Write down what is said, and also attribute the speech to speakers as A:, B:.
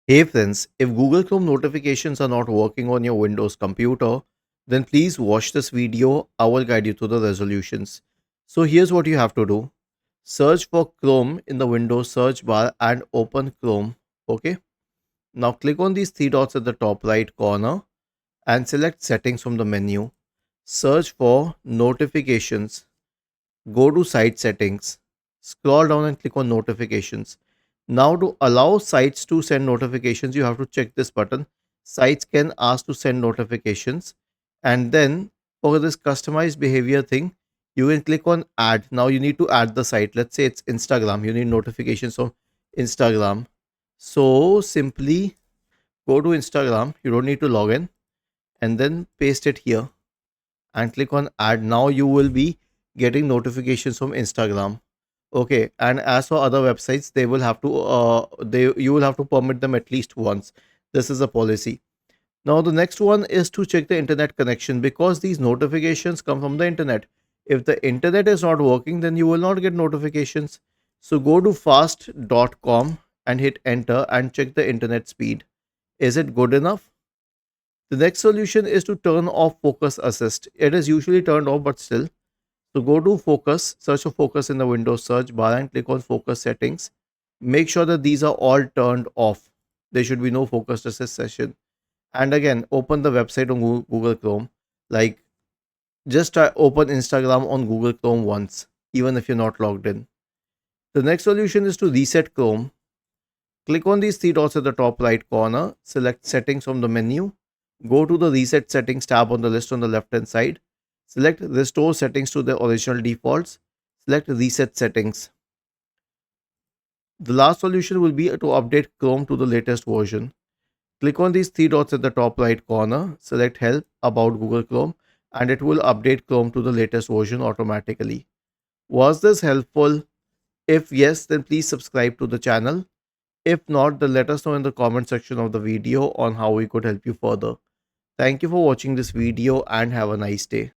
A: Hey friends, if Google Chrome notifications are not working on your Windows computer, then please watch this video. I will guide you through the resolutions. So here's what you have to do. Search for Chrome in the Windows search bar and open Chrome. Okay. Now click on these three dots at the top right corner and select settings from the menu. Search for notifications. Go to site settings. Scroll down and click on notifications. Now to allow sites to send notifications, you have to check this button. Sites can ask to send notifications. And then for this customized behavior thing, you can click on add. Now you need to add the site. Let's say it's Instagram. You need notifications from Instagram. So simply go to Instagram. You don't need to log in and then paste it here and click on add. Now you will be getting notifications from Instagram. Okay, and as for other websites, they will have to they you will have to permit them at least once. This is a policy. Now the next one is to check the internet connection because these notifications come from the internet. If the internet is not working, then you will not get notifications. So go to fast.com and hit enter and check the internet speed. Is it good enough? The next solution is to turn off focus assist. It is usually turned off, but still. So go to focus, search for focus in the Windows search bar and click on focus settings. Make sure that these are all turned off. There should be no focus assist session. And again, open the website on Google Chrome. Like just try open Instagram on Google Chrome once, even if you're not logged in. The next solution is to reset Chrome. Click on these three dots at the top right corner. Select settings from the menu. Go to the reset settings tab on the list on the left hand side. Select restore settings to the original defaults. Select reset settings. The last solution will be to update Chrome to the latest version. Click on these three dots at the top right corner. Select help about Google Chrome and it will update Chrome to the latest version automatically. Was this helpful? If yes, then please subscribe to the channel. If not, then let us know in the comment section of the video on how we could help you further. Thank you for watching this video and have a nice day.